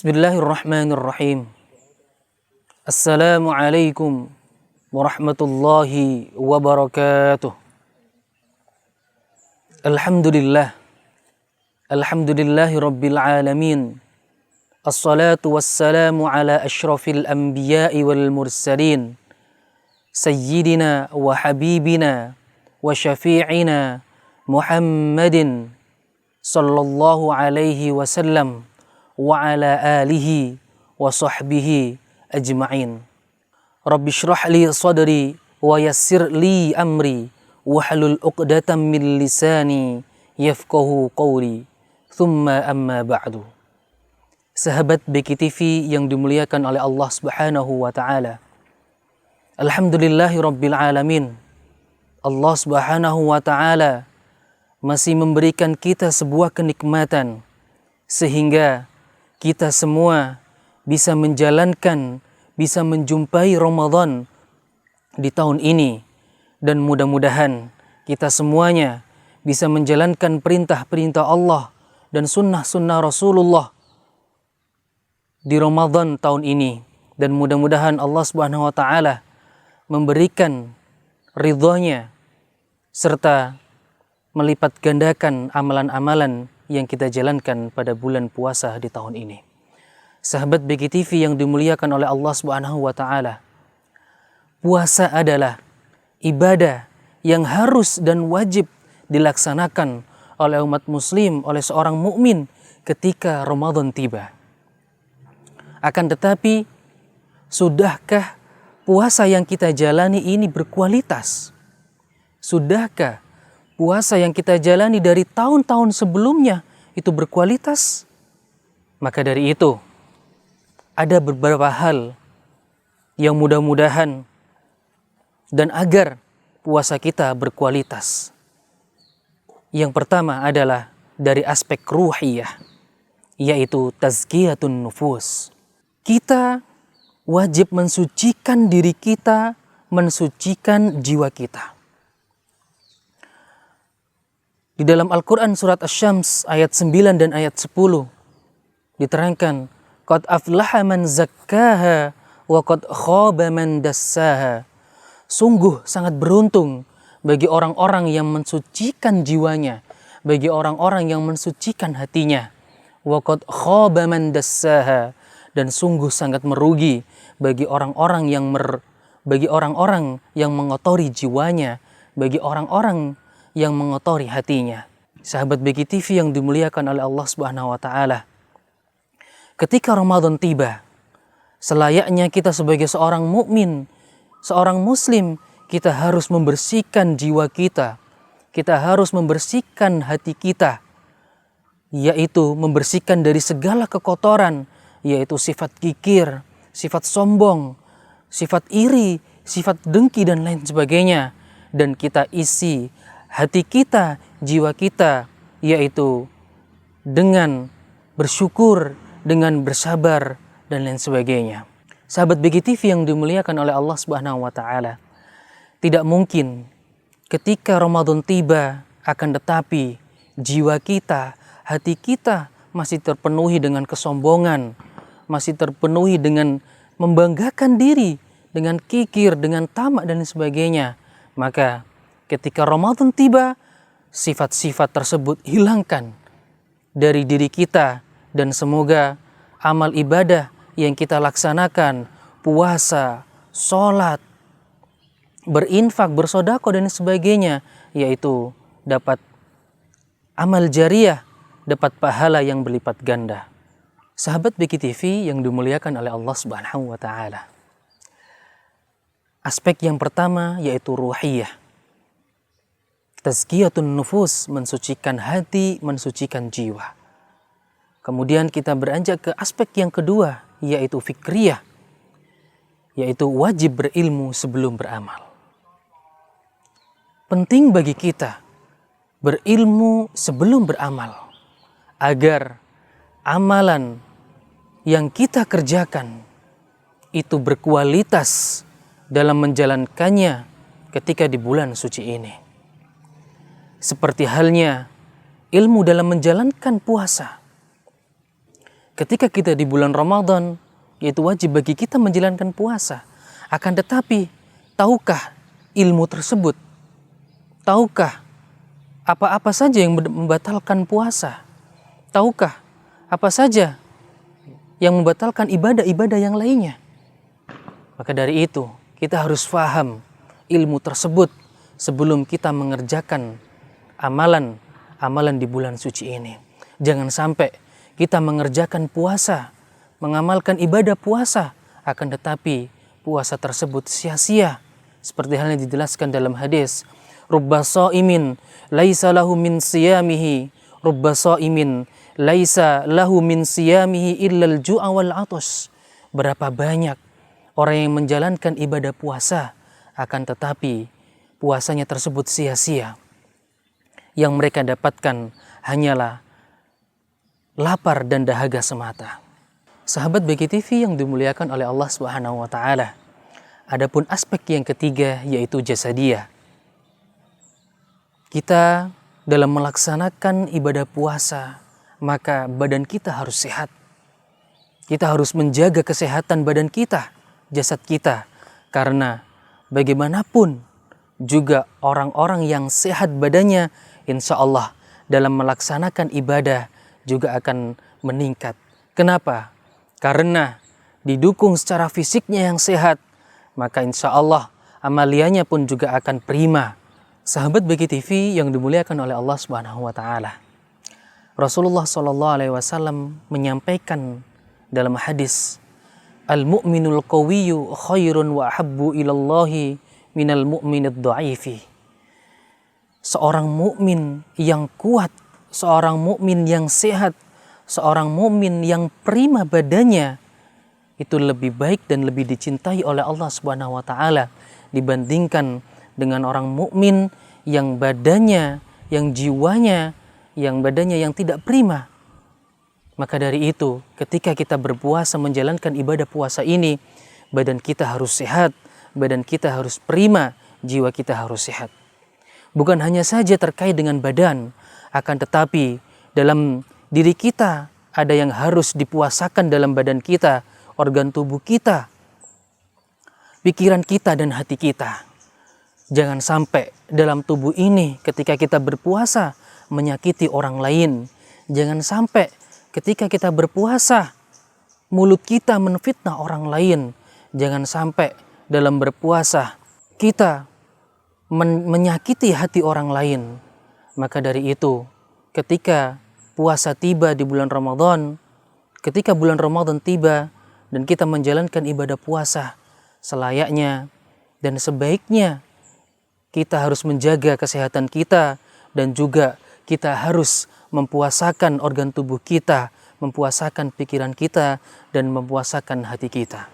Bismillahirrahmanirrahim. Assalamualaikum warahmatullahi wabarakatuh. Alhamdulillahi rabbil alamin. Assalatu wassalamu ala ashrafil anbiya'i wal mursalin. Sayyidina wa habibina wa syafi'ina Muhammadin sallallahu alaihi wasallam wa ala alihi wa sahbihi ajma'in. Rabbi shrah li sadri wa yassir li amri wahlul 'uqdatam min lisani yafqahu qawli. Thumma amma ba'du. Sahabat BKTV yang dimuliakan oleh Allah Subhanahu wa taala. Alhamdulillahi rabbil alamin. Allah Subhanahu wa taala masih memberikan kita sebuah kenikmatan sehingga kita semua bisa menjalankan, bisa menjumpai Ramadan di tahun ini. Dan mudah-mudahan kita semuanya bisa menjalankan perintah-perintah Allah dan sunnah-sunnah Rasulullah di Ramadan tahun ini. Dan mudah-mudahan Allah Subhanahu wa ta'ala memberikan ridhonya serta melipat gandakan amalan-amalan yang kita jalankan pada bulan puasa di tahun ini. Sahabat BKTV yang dimuliakan oleh Allah Subhanahu wa taala. Puasa adalah ibadah yang harus dan wajib dilaksanakan oleh umat muslim, oleh seorang mukmin ketika Ramadan tiba. Akan tetapi, sudahkah puasa yang kita jalani ini berkualitas? Sudahkah puasa yang kita jalani dari tahun-tahun sebelumnya itu berkualitas? Maka dari itu, ada beberapa hal yang mudah-mudahan dan agar puasa kita berkualitas. Yang pertama adalah dari aspek ruhiyah, yaitu tazkiyatun nufus. Kita wajib mensucikan diri kita, mensucikan jiwa kita. Di dalam Al-Quran surat Asy-Syams ayat 9 dan ayat 10 diterangkan, qad aflaha man zakkaha wa qad khaba man dassaha. Sungguh sangat beruntung bagi orang-orang yang mensucikan jiwanya, bagi orang-orang yang mensucikan hatinya. Wa qad khaba man dassaha. Dan sungguh sangat merugi bagi orang-orang yang mengotori jiwanya, bagi orang-orang yang mengotori hatinya. Sahabat BKTV yang dimuliakan oleh Allah Subhanahu wa taala. Ketika Ramadan tiba, selayaknya kita sebagai seorang mukmin, seorang muslim, kita harus membersihkan jiwa kita. Kita harus membersihkan hati kita, yaitu membersihkan dari segala kekotoran, yaitu sifat kikir, sifat sombong, sifat iri, sifat dengki dan lain sebagainya. Dan kita isi hati kita, jiwa kita, yaitu dengan bersyukur, dengan bersabar, dan lain sebagainya. Sahabat BKTV yang dimuliakan oleh Allah Subhanahu wa taala, tidak mungkin ketika Ramadan tiba akan tetapi jiwa kita, hati kita masih terpenuhi dengan kesombongan, masih terpenuhi dengan membanggakan diri, dengan kikir, dengan tamak dan sebagainya. Maka ketika Ramadan tiba, sifat-sifat tersebut hilangkan dari diri kita, dan semoga amal ibadah yang kita laksanakan, puasa, sholat, berinfak, bersedekah dan sebagainya, yaitu dapat amal jariyah, dapat pahala yang berlipat ganda. Sahabat BKTV yang dimuliakan oleh Allah Subhanahu wa taala. Aspek yang pertama yaitu ruhiyah. Tazkiyatun nufus, mensucikan hati, mensucikan jiwa. Kemudian kita beranjak ke aspek yang kedua, yaitu fikriyah, yaitu wajib berilmu sebelum beramal. Penting bagi kita berilmu sebelum beramal, agar amalan yang kita kerjakan itu berkualitas dalam menjalankannya ketika di bulan suci ini. Seperti halnya ilmu dalam menjalankan puasa. ketika kita di bulan Ramadan, yaitu wajib bagi kita menjalankan puasa. Akan tetapi, tahukah ilmu tersebut? Tahukah apa-apa saja yang membatalkan puasa? Tahukah apa saja yang membatalkan ibadah-ibadah yang lainnya? Maka dari itu, kita harus faham ilmu tersebut sebelum kita mengerjakan amalan di bulan suci ini. Jangan sampai kita mengerjakan puasa, mengamalkan ibadah puasa, akan tetapi puasa tersebut sia-sia. Seperti halnya dijelaskan dalam hadis, rubba shaimin laisa lahu min siyamihi, rubba shaimin laisa lahu min siyamihi illal ju'a wal 'atash. Berapa banyak orang yang menjalankan ibadah puasa, akan tetapi puasanya tersebut sia-sia. Yang mereka dapatkan hanyalah lapar dan dahaga semata. Sahabat BGTV yang dimuliakan oleh Allah Subhanahu wa taala. Adapun aspek yang ketiga yaitu jasadiyah. Kita dalam melaksanakan ibadah puasa, maka badan kita harus sehat. Kita harus menjaga kesehatan badan kita, jasad kita. Karena bagaimanapun juga orang-orang yang sehat badannya, insya Allah dalam melaksanakan ibadah juga akan meningkat. Kenapa? Karena didukung secara fisiknya yang sehat, maka insya Allah amaliannya pun juga akan prima. Sahabat BGTV yang dimuliakan oleh Allah Subhanahu wa taala. Rasulullah sallallahu alaihi wasallam menyampaikan dalam hadis, al-mu'minul qawiyyu khairun wa ahabbu ilallahi minal mu'minid dha'ifi. Seorang mukmin yang kuat, seorang mukmin yang sehat, seorang mukmin yang prima badannya, itu lebih baik dan lebih dicintai oleh Allah Subhanahu wa taala dibandingkan dengan orang mukmin yang badannya, yang jiwanya, yang badannya yang tidak prima. Maka dari itu, ketika kita berpuasa menjalankan ibadah puasa ini, badan kita harus sehat, badan kita harus prima, jiwa kita harus sehat. Bukan hanya saja terkait dengan badan, akan tetapi dalam diri kita ada yang harus dipuasakan dalam badan kita, organ tubuh kita, pikiran kita dan hati kita. Jangan sampai dalam tubuh ini ketika kita berpuasa menyakiti orang lain. Jangan sampai ketika kita berpuasa mulut kita menfitnah orang lain. Jangan sampai dalam berpuasa kita menyakiti hati orang lain. Maka dari itu, ketika puasa tiba di bulan Ramadan, ketika bulan Ramadan tiba dan kita menjalankan ibadah puasa, selayaknya dan sebaiknya kita harus menjaga kesehatan kita dan juga kita harus mempuasakan organ tubuh kita, mempuasakan pikiran kita dan mempuasakan hati kita.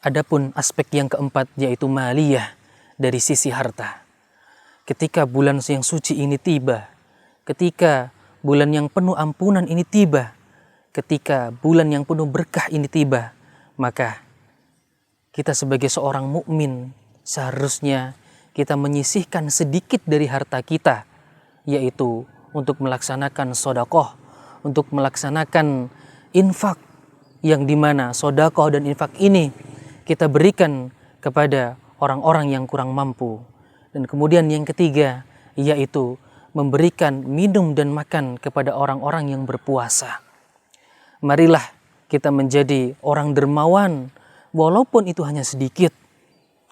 Adapun aspek yang keempat yaitu maliyah, dari sisi harta. Ketika bulan yang suci ini tiba, ketika bulan yang penuh ampunan ini tiba, ketika bulan yang penuh berkah ini tiba, maka kita sebagai seorang mukmin seharusnya kita menyisihkan sedikit dari harta kita, yaitu untuk melaksanakan sedekah, untuk melaksanakan infak, yang dimana sedekah dan infak ini kita berikan kepada orang-orang yang kurang mampu. Dan kemudian yang ketiga, yaitu memberikan minum dan makan kepada orang-orang yang berpuasa. Marilah kita menjadi orang dermawan, walaupun itu hanya sedikit.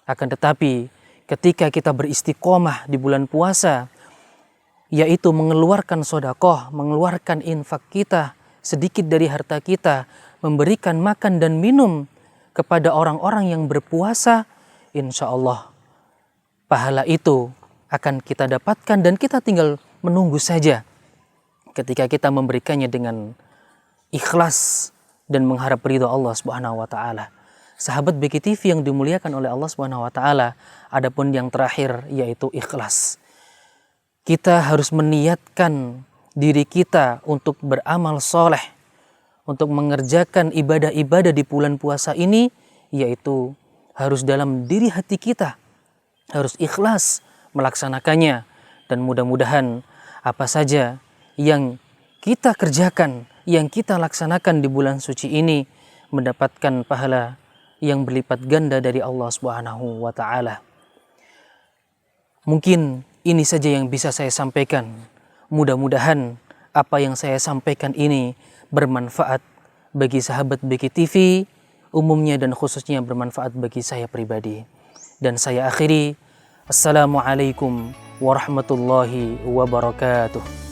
Akan tetapi, ketika kita beristiqomah di bulan puasa, yaitu mengeluarkan sedekah, mengeluarkan infak kita, sedikit dari harta kita, memberikan makan dan minum kepada orang-orang yang berpuasa, insya Allah pahala itu akan kita dapatkan dan kita tinggal menunggu saja ketika kita memberikannya dengan ikhlas dan mengharap ridha Allah Subhanahu wa taala. Sahabat BGTV yang dimuliakan oleh Allah Subhanahu wa taala, adapun yang terakhir yaitu ikhlas. Kita harus meniatkan diri kita untuk beramal soleh, untuk mengerjakan ibadah-ibadah di bulan puasa ini, yaitu harus dalam diri hati kita, harus ikhlas melaksanakannya. Dan mudah-mudahan apa saja yang kita kerjakan, yang kita laksanakan di bulan suci ini mendapatkan pahala yang berlipat ganda dari Allah Subhanahu wa taala. Mungkin ini saja yang bisa saya sampaikan. Mudah-mudahan apa yang saya sampaikan ini bermanfaat bagi sahabat BKTV umumnya dan khususnya bermanfaat bagi saya pribadi. Dan saya akhiri, Assalamualaikum warahmatullahi wabarakatuh.